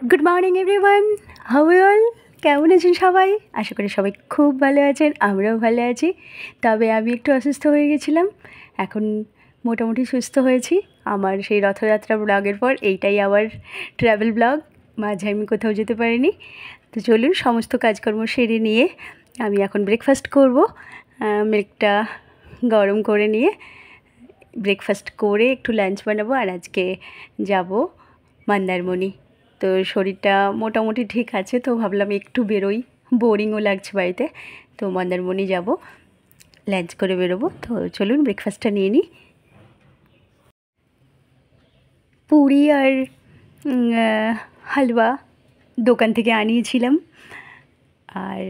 Good morning everyone, how are all? কেমন আছেন সবাই? আশা করি সবাই খুব ভালো আছেন, আমরাও ভালো আছি। তবে আমি একটু অসুস্থ হয়ে গেছিলাম, এখন মোটামুটি সুস্থ হয়েছি। আমার সেই রথযাত্রা ব্লগের পর এইটাই আবার ট্রাভেল ব্লগ। মাঝে আমি কোথাও যেতে পারিনি। তো চলুন, সমস্ত কাজকর্ম সেরে নিয়ে আমি এখন ব্রেকফাস্ট করব। মিল্কটা গরম করে নিয়ে ব্রেকফাস্ট করে একটু লাঞ্চ বানাবো। আর আজকে যাব মন্দারমণি। তো শরীরটা মোটামুটি ঠিক আছে, তো ভাবলাম একটু বেরোই, বোরিংও লাগছে বাড়িতে। তো মন্দারমণি যাব, লাঞ্চ করে বেরোবো। তো চলুন ব্রেকফাস্টটা নিয়ে নিই। পুরি আর হালুয়া দোকান থেকে আনিয়েছিলাম, আর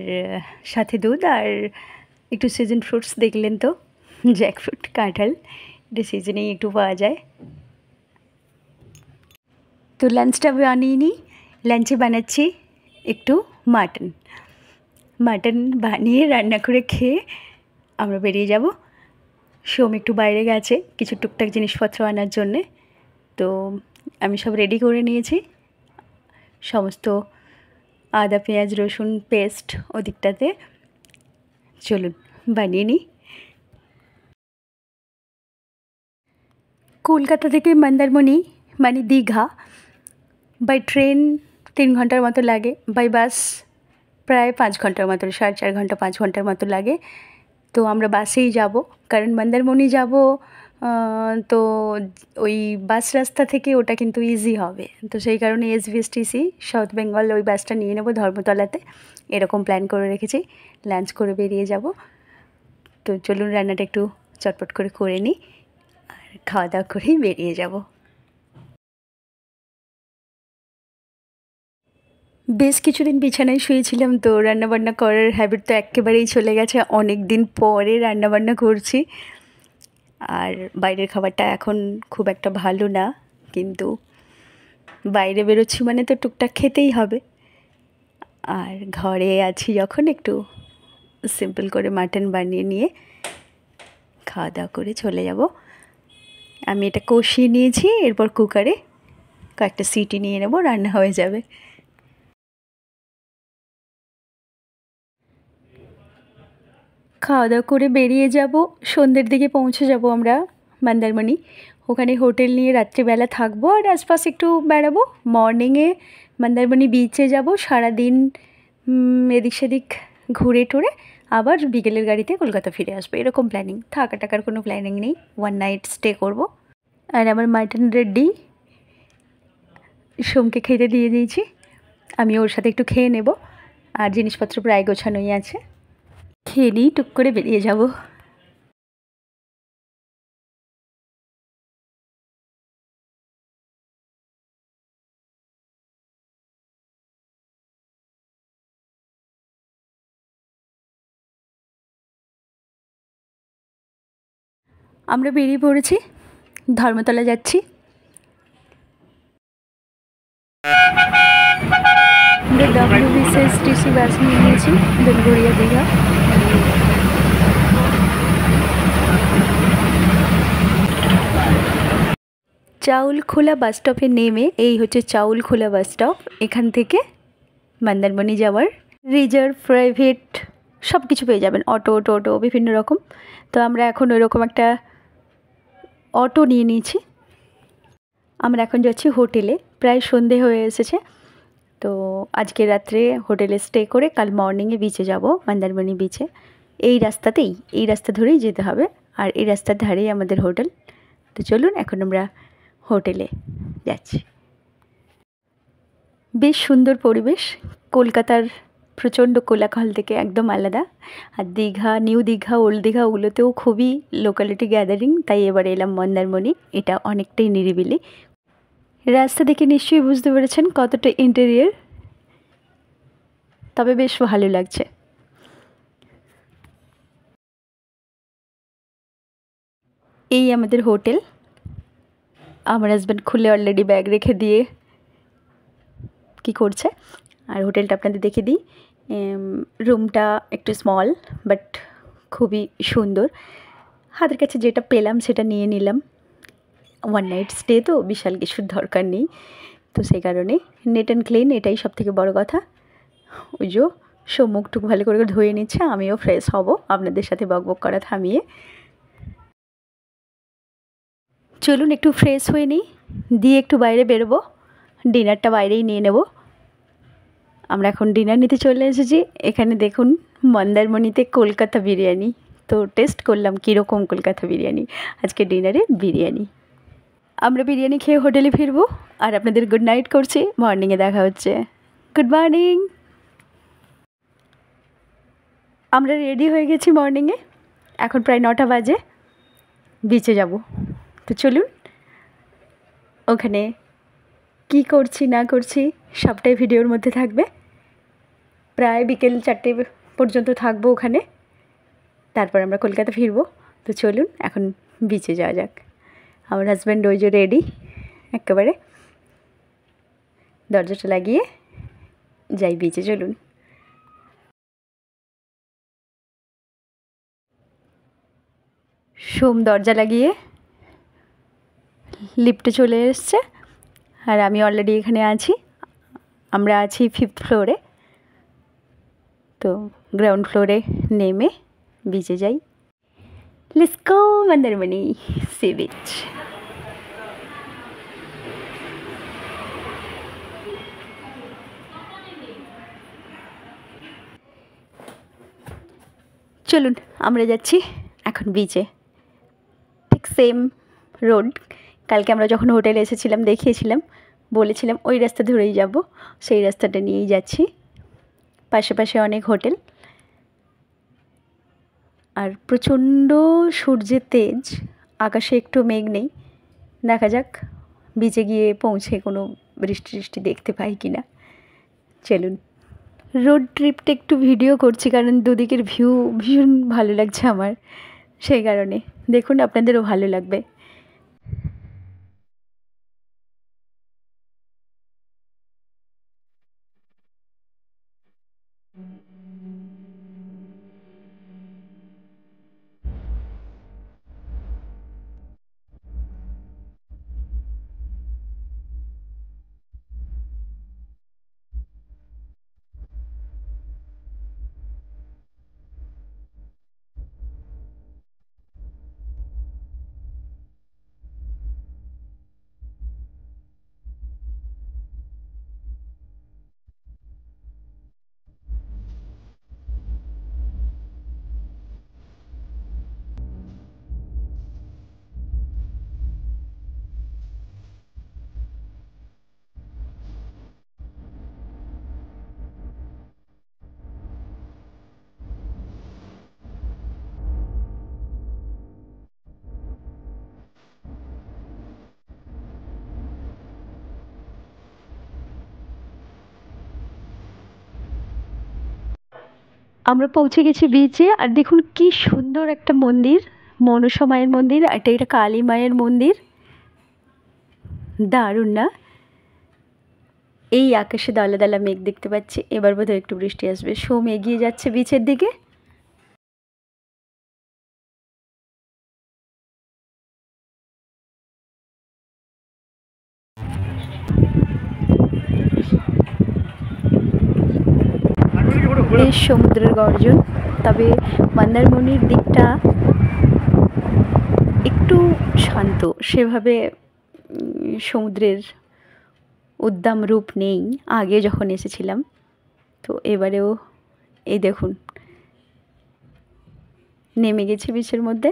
সাথে দুধ আর একটু সিজন ফ্রুটস। দেখলেন তো, জ্যাকফ্রুট, কাঁঠাল, এটা সিজনেই একটু পাওয়া যায়। তো লাঞ্চটা বানিয়ে নিই। লাঞ্চে বানাচ্ছি একটু মাটন বানিয়ে রান্না করে খেয়ে আমরা বেরিয়ে যাব। সোম একটু বাইরে গেছে কিছু টুকটাক জিনিসপত্র আনার জন্যে। তো আমি সব রেডি করে নিয়েছি, সমস্ত আদা পেঁয়াজ রসুন পেস্ট ওদিকটাতে। চলুন বানিয়ে নিই। কলকাতা থেকে মন্দারমণি মানে দীঘা বাই ট্রেন 3 ঘন্টার মতো লাগে, বাই বাস প্রায় 5 ঘন্টার মতো, 4.5 ঘন্টা 5 ঘন্টার মতো লাগে। তো আমরা বাসেই যাব, কারণ মন্দারমণি যাব। তো ওই বাস রাস্তা থেকে ওটা কিন্তু ইজি হবে, তো সেই কারণে এসবিএসটিসি সাউথ বেঙ্গল ওই বাসটা নিয়ে নেব ধর্মতলাতে, এরকম প্ল্যান করে রেখেছি। লাঞ্চ করে বেরিয়ে যাব। তো চলুন রান্নাটা একটু চটপট করে করে নিই, আর খাওয়া দাওয়া করেই বেরিয়ে যাব। বেশ কিছুদিন বিছানায় শুয়েছিলাম, তো রান্নাবান্না করার হ্যাবিট তো একেবারেই চলে গেছে। অনেক দিন পরে রান্নাবান্না করছি, আর বাইরের খাবারটা এখন খুব একটা ভালো না, কিন্তু বাইরে বেরোচ্ছি মানে তো টুকটাক খেতেই হবে। আর ঘরে আছি যখন, একটু সিম্পল করে মাটন বানিয়ে নিয়ে খাওয়া দাওয়া করে চলে যাব। আমি এটা কষিয়ে নিয়েছি, এরপর কুকারে কয়েকটা সিটি নিয়ে নেব, রান্না হয়ে যাবে। খাওয়া দাওয়া করে বেরিয়ে যাব, সন্ধ্যের দিকে পৌঁছে যাব আমরা মন্দারমণি। ওখানে হোটেল নিয়ে রাত্রিবেলা থাকবো, আর আশপাশ একটু বেড়াবো। মর্নিংয়ে মন্দারমণি বিচে যাব, সারাদিন এদিক সেদিক ঘুরে টুরে আবার বিকেলের গাড়িতে কলকাতা ফিরে আসবো, এরকম প্ল্যানিং। থাকা টাকার কোনো প্ল্যানিং নেই, 1 নাইট স্টে করব। আর আমার মাটন রেডি, সোমকে খেতে দিয়ে দিয়েছি, আমি ওর সাথে একটু খেয়ে নেব। আর জিনিসপত্র প্রায় গোছানোই আছে, খেয়ে নিই, টুক করে বেরিয়ে যাব। আমরা বেরিয়ে পড়েছি, ধর্মতলা যাচ্ছি। আমরা WBCSTC বাস নিয়ে নিয়েছি, বেলগড়িয়া দীঘা। চাউলখোলা বাস স্টপে নেমে, এই হচ্ছে চাউলখোলা বাস স্টপ। এখান থেকে মন্দারমণি যাওয়ার রিজার্ভ, প্রাইভেট সব কিছু পেয়ে যাবেন, অটো টোটো বিভিন্ন রকম। তো আমরা এখন ওইরকম একটা অটো নিয়ে নিয়েছি। আমরা এখন যাচ্ছি হোটেলে, প্রায় সন্ধে হয়ে এসেছে। তো আজকে রাত্রে হোটেলে স্টে করে কাল মর্নিংয়ে বিচে যাব, মন্দারমণি বিচে। এই রাস্তা ধরেই যেতে হবে, আর এই রাস্তার ধারেই আমাদের হোটেল। তো চলুন এখন আমরা হোটেলে যাচ্ছি। বেশ সুন্দর পরিবেশ, কলকাতার প্রচণ্ড কোলাহল থেকে একদম আলাদা। আর দীঘা, নিউ দীঘা, ওল্ড দীঘা, ওগুলোতেও খুবই লোকালিটি গ্যাদারিং। তাই এবার এলাম মন্দারমণি, এটা অনেকটাই নিরিবিলি। রাস্তা দেখে নিশ্চয়ই বুঝতে পেরেছেন কতটা ইন্টেরিয়র, তবে বেশ ভালো লাগছে। এই আমাদের হোটেল। আমার হাজব্যান্ড খুলে অলরেডি ব্যাগ রেখে দিয়ে কি করছে। আর হোটেলটা আপনাদের দেখে দিই। রুমটা একটু স্মল বাট খুবই সুন্দর। হাতের কাছে যেটা পেলাম সেটা নিয়ে নিলাম। 1 নাইট স্টে তো বিশাল কিছুর দরকার নেই, তো সেই কারণে নেট অ্যান্ড ক্লিন, এটাই সবথেকে বড় কথা। ওই যে মুখটুকু ভালো করে ধুয়ে নিচ্ছে, আমিও ফ্রেশ হব আপনাদের সাথে বকবক করা থামিয়ে। চলুন একটু ফ্রেশ হয়ে নিই, দিয়ে একটু বাইরে বেরোবো, ডিনারটা বাইরেই নিয়ে নেব। আমরা এখন ডিনার নিতে চলে এসেছি। এখানে দেখুন মন্দারমণিতে কলকাতা বিরিয়ানি। তো টেস্ট করলাম কীরকম কলকাতা বিরিয়ানি। আজকে ডিনারে বিরিয়ানি। আমরা বিরিয়ানি খেয়ে হোটেলে ফিরবো, আর আপনাদের গুড নাইট করছি। মর্নিংয়ে দেখা হচ্ছে। Good morning. আমরা রেডি হয়ে গেছি মর্নিংয়ে, এখন প্রায় 9টা বাজে। বিচে যাব, তো চলুন ওখানে কি করছি না করছি সবটাই ভিডিওর মধ্যে থাকবে। প্রায় বিকেল 4টে পর্যন্ত থাকবো ওখানে, তারপর আমরা কলকাতা ফিরবো। তো চলুন এখন বিচে যাওয়া যাক। আমার হাজব্যান্ড ওই যে রেডি, একেবারে দরজাটা লাগিয়ে যাই বিচে। চলুন। সোম দরজা লাগিয়ে লিফটে চলে এসছে, আর আমি অলরেডি এখানে আছি। আমরা আছি 5th ফ্লোরে। তো গ্রাউন্ড ফ্লোরে নেমে বিচে যাই। Let's go Mandarmani sea beach. চলুন আমরা যাচ্ছি এখন বিচে। ঠিক সেম রোড, কালকে আমরা যখন হোটেলে এসেছিলাম দেখিয়েছিলাম, বলেছিলাম ওই রাস্তা ধরেই যাব, সেই রাস্তাটা নিয়েই যাচ্ছি। পাশে পাশে অনেক হোটেল, আর প্রচণ্ড সূর্যের তেজ, আকাশে একটু মেঘ নেই। দেখা যাক বিচে গিয়ে পৌঁছে কোনো বৃষ্টি টৃষ্টি দেখতে পাই কি না। চলুন। রোড ট্রিপটা একটু ভিডিও করছি, কারণ দুদিকের ভিউ ভীষণ ভালো লাগছে আমার, সেই কারণে দেখুন আপনাদেরও ভালো লাগবে। আমরা পৌঁছে গেছি বিচে, আর দেখুন কি সুন্দর একটা মন্দির, মনসা মায়ের মন্দির। এটা কালী মায়ের মন্দির, দারুণ না? এই আকাশে দলা দলা মেঘ দেখতে পাচ্ছি, এবার বোধহয় একটু বৃষ্টি আসবে। সোম এগিয়ে যাচ্ছে বিচের দিকে। বেশ সমুদ্রের গর্জন, তবে মন্দারমণির দিকটা একটু শান্ত, সেভাবে সমুদ্রের উদ্দাম রূপ নেই আগে যখন এসেছিলাম। তো এবারেও এই দেখুন নেমে গেছি বিচের মধ্যে।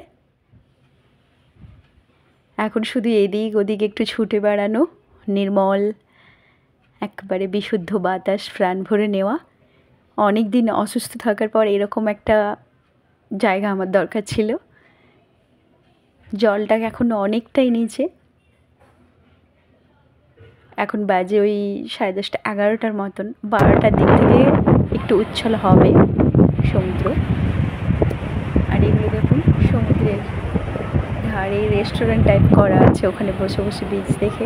এখন শুধু এদিক ওদিক একটু ছুটে বেড়ানো, নির্মল একবারে বিশুদ্ধ বাতাস প্রাণ ভরে নেওয়া। অনেক দিন অসুস্থ থাকার পর এরকম একটা জায়গা আমার দরকার ছিল। জলটা এখন অনেকটাই নিচে, এখন বাজে ওই 10:30 11টার মতন। 12টার দিক থেকে একটু উচ্ছল হবে সমুদ্র। আর এগুলো দেখুন সমুদ্রের ধারে রেস্টুরেন্ট টাইপ করা আছে, ওখানে বসে বসে বিচ দেখে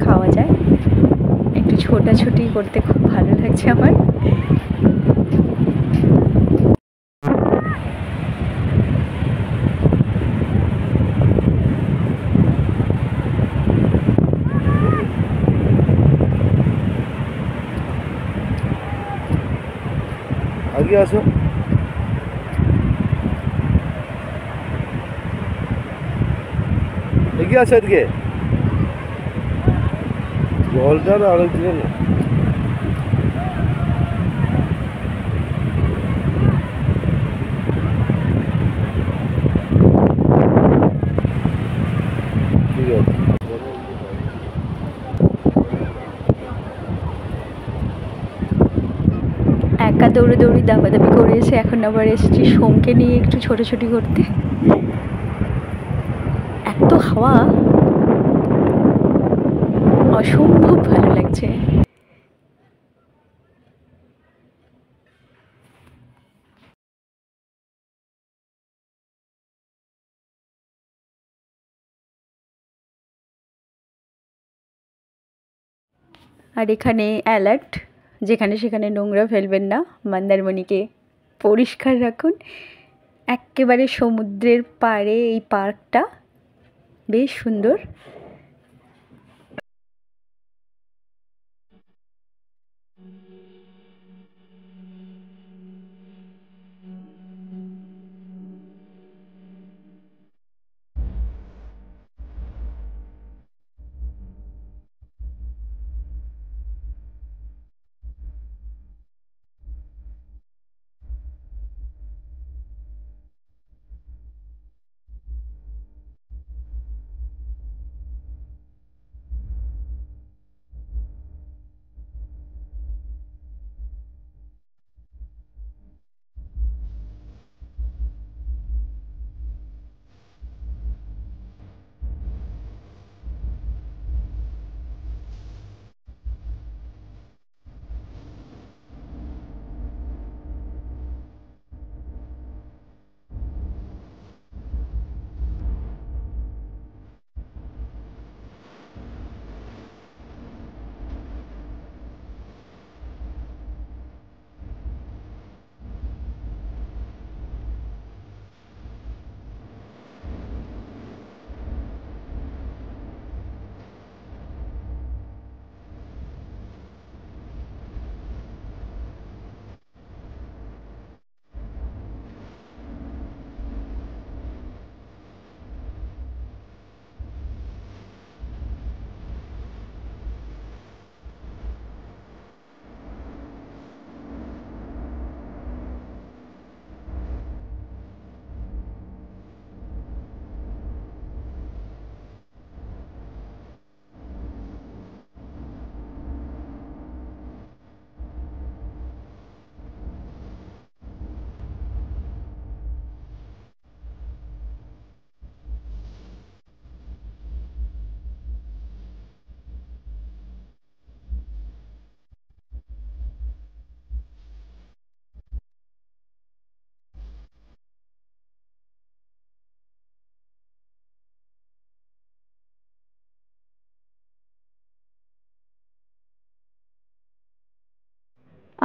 খাওয়া যায়। একটু ছোটাছুটি করতে খুব ভালো লাগছে আমার। এদিকে আসো, এগিয়ে আসো এদিকে। জলটা না অনেক দিনে না। ঠিক আছে, একা দৌড়ি দাবাদাবি করে এসে এখন আবার এসেছি সোমকে নিয়ে একটু ছোটাছুটি করতে। এত হাওয়া, অসম্ভব ভালো লাগছে। আর এখানে অ্যালার্ট, যেখানে সেখানে নোংরা ফেলবেন না, মন্দারমণিকে পরিষ্কার রাখুন। একেবারে সমুদ্রের পাড়ে এই পার্কটা বেশ সুন্দর।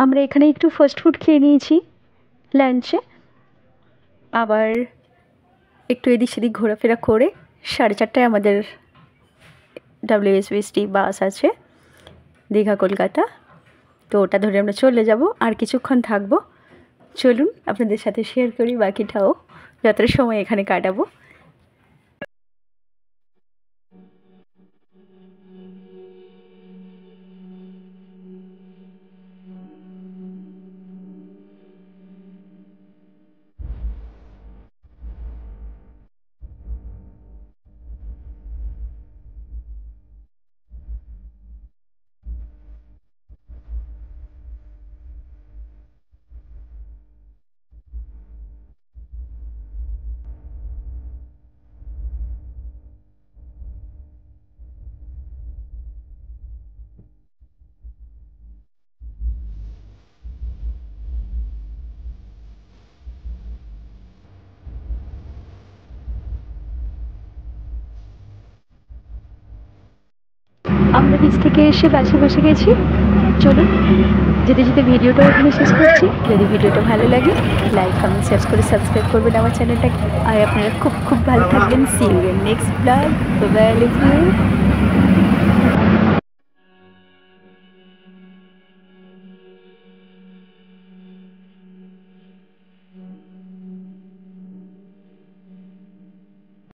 আমরা এখানে একটু ফাস্ট ফুড খেয়ে নিয়েছি লাঞ্চে, আবার একটু এদিক সেদিক ঘোরাফেরা করে 4:30টায় আমাদের WSBST বাস আছে দীঘা কলকাতা, তো ওটা ধরে আমরা চলে যাব। আর কিছুক্ষণ থাকবো, চলুন আপনাদের সাথে শেয়ার করি বাকিটাও, যতটা সময় এখানে কাটাবো। আমরা বিচ থেকে এসে বাসে বসে গেছি। চলুন যেতে যেতে ভিডিওটা এখানে শেষ করছি। যদি ভিডিওটা ভালো লাগে লাইক কমেন্ট শেয়ার করে সাবস্ক্রাইব করবেন আমার চ্যানেলটাকে। আর আপনারা খুব খুব ভালো থাকবেন। See you in next blog. Bye by.